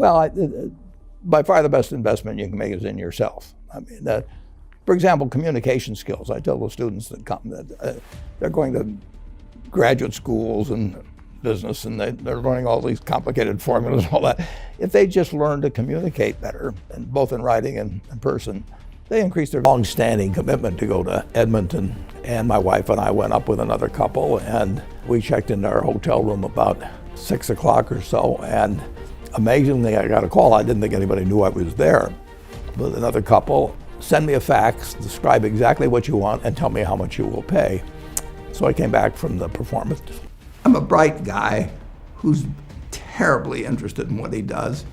Well, by far the best investment you can make is in yourself. I mean, for example, communication skills. I tell the students that come that they're going to graduate schools and business, and they're learning all these complicated formulas and all that. If they just learn to communicate better, and both in writing and in person, they increase their long-standing commitment to go to Edmonton. And my wife and I went up with another couple, and we checked into our hotel room about 6 o'clock or so, and amazingly, I got a call. I didn't think anybody knew I was there. With another couple, send me a fax, describe exactly what you want, and tell me how much you will pay. So I came back from the performance. I'm a bright guy who's terribly interested in what he does.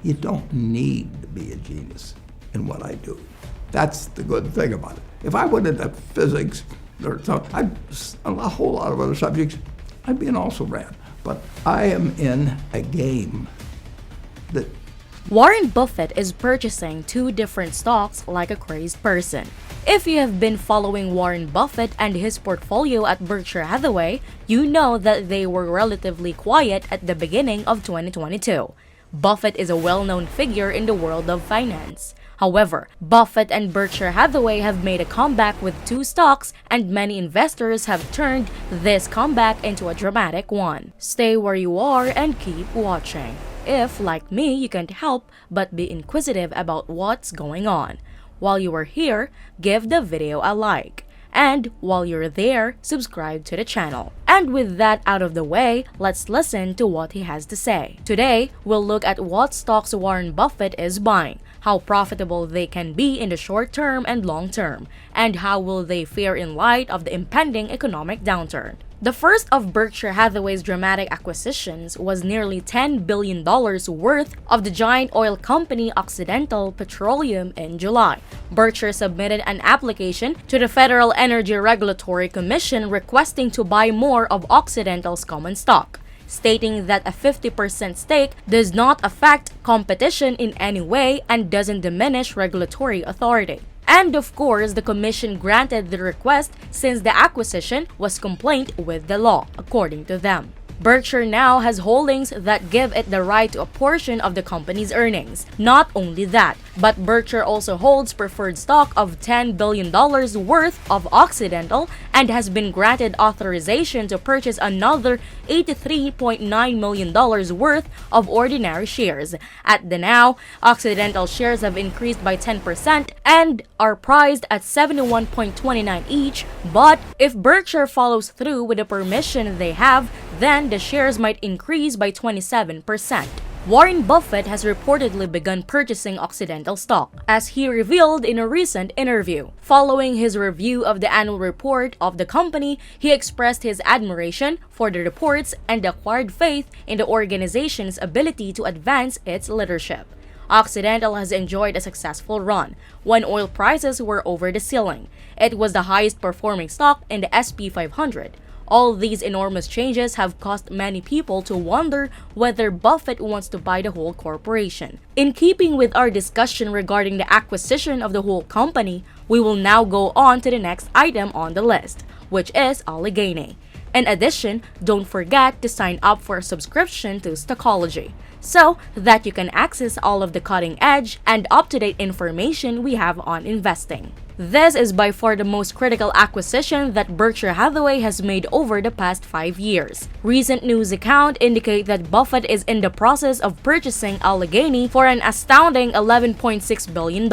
You don't need to be a genius in what I do. That's the good thing about it. If I went into physics or something, a whole lot of other subjects, I'd be an also-ran. But I am in a game that Warren Buffett is purchasing 2 different stocks like a crazed person. If you have been following Warren Buffett and his portfolio at Berkshire Hathaway, you know that they were relatively quiet at the beginning of 2022. Buffett is a well-known figure in the world of finance. However, Buffett and Berkshire Hathaway have made a comeback with 2 stocks, and many investors have turned this comeback into a dramatic one. Stay where you are and keep watching. If, like me, you can't help but be inquisitive about what's going on. While you are here, give the video a like. And while you're there, subscribe to the channel. And with that out of the way, let's listen to what he has to say. Today, we'll look at what stocks Warren Buffett is buying, how profitable they can be in the short term and long term, and how will they fare in light of the impending economic downturn. The first of Berkshire Hathaway's dramatic acquisitions was nearly $10 billion worth of the giant oil company Occidental Petroleum in July. Berkshire submitted an application to the Federal Energy Regulatory Commission requesting to buy more of Occidental's common stock, stating that a 50% stake does not affect competition in any way and doesn't diminish regulatory authority. And of course, the commission granted the request since the acquisition was compliant with the law, according to them. Berkshire now has holdings that give it the right to a portion of the company's earnings. Not only that, but Berkshire also holds preferred stock of $10 billion worth of Occidental and has been granted authorization to purchase another $83.9 million worth of ordinary shares. At the now, Occidental shares have increased by 10% and are priced at $71.29 each, but if Berkshire follows through with the permission they have, then the shares might increase by 27%. Warren Buffett has reportedly begun purchasing Occidental stock, as he revealed in a recent interview. Following his review of the annual report of the company, he expressed his admiration for the reports and acquired faith in the organization's ability to advance its leadership. Occidental has enjoyed a successful run when oil prices were over the ceiling. It was the highest performing stock in the S&P 500. All these enormous changes have caused many people to wonder whether Buffett wants to buy the whole corporation. In keeping with our discussion regarding the acquisition of the whole company, we will now go on to the next item on the list, which is Allegheny. In addition, don't forget to sign up for a subscription to Stockology, so that you can access all of the cutting-edge and up-to-date information we have on investing. This is by far the most critical acquisition that Berkshire Hathaway has made over the past 5 years. Recent news accounts indicate that Buffett is in the process of purchasing Allegheny for an astounding $11.6 billion.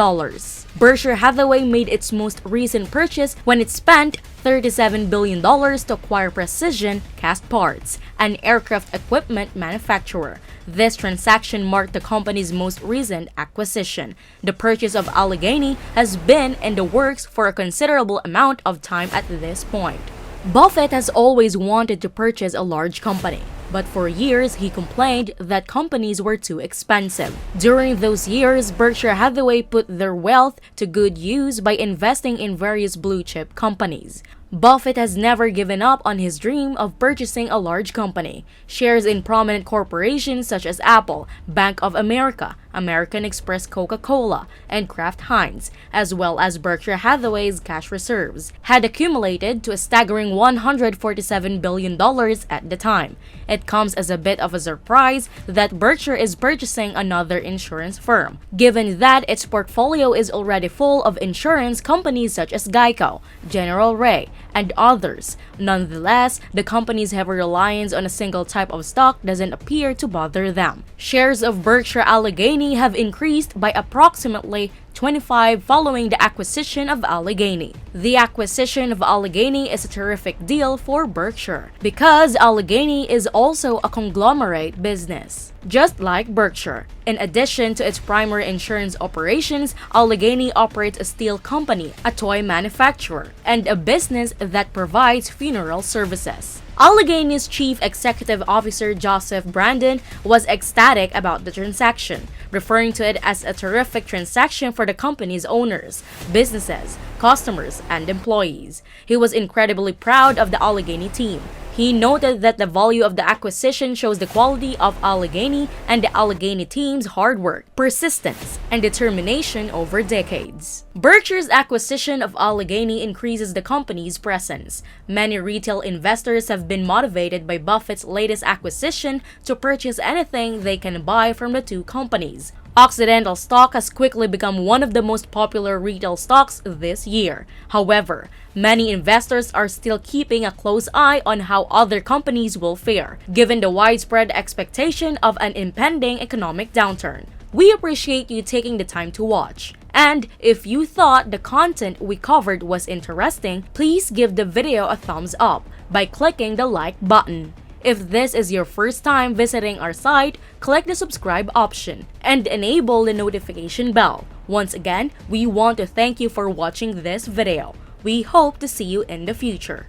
Berkshire Hathaway made its most recent purchase when it spent $37 billion to acquire Precision Cast Parts, an aircraft equipment manufacturer. This transaction marked the company's most recent acquisition. The purchase of Allegheny has been in the works for a considerable amount of time at this point. Buffett has always wanted to purchase a large company, but for years he complained that companies were too expensive. During those years, Berkshire Hathaway put their wealth to good use by investing in various blue-chip companies. Buffett has never given up on his dream of purchasing a large company. Shares in prominent corporations such as Apple, Bank of America, American Express Coca-Cola, and Kraft Heinz, as well as Berkshire Hathaway's cash reserves, had accumulated to a staggering $147 billion at the time. It comes as a bit of a surprise that Berkshire is purchasing another insurance firm, given that its portfolio is already full of insurance companies such as Geico, General Ray, and others. Nonetheless, the company's heavy reliance on a single type of stock doesn't appear to bother them. Shares of Berkshire Allegheny have increased by approximately 25 following the acquisition of Allegheny. The acquisition of Allegheny is a terrific deal for Berkshire because Allegheny is also a conglomerate business, just like Berkshire. In addition to its primary insurance operations, Allegheny operates a steel company, a toy manufacturer, and a business that provides funeral services. Allegheny's chief executive officer Joseph Brandon was ecstatic about the transaction, referring to it as a terrific transaction for the company's owners, businesses, customers, and employees. He was incredibly proud of the Allegheny team. He noted that the value of the acquisition shows the quality of Allegheny and the Allegheny team's hard work, persistence, and determination over decades. Berkshire's acquisition of Allegheny increases the company's presence. Many retail investors have been motivated by Buffett's latest acquisition to purchase anything they can buy from the two companies. Occidental stock has quickly become one of the most popular retail stocks this year. However, many investors are still keeping a close eye on how other companies will fare, given the widespread expectation of an impending economic downturn. We appreciate you taking the time to watch. And if you thought the content we covered was interesting, please give the video a thumbs up by clicking the like button. If this is your first time visiting our site, click the subscribe option and enable the notification bell. Once again, we want to thank you for watching this video. We hope to see you in the future.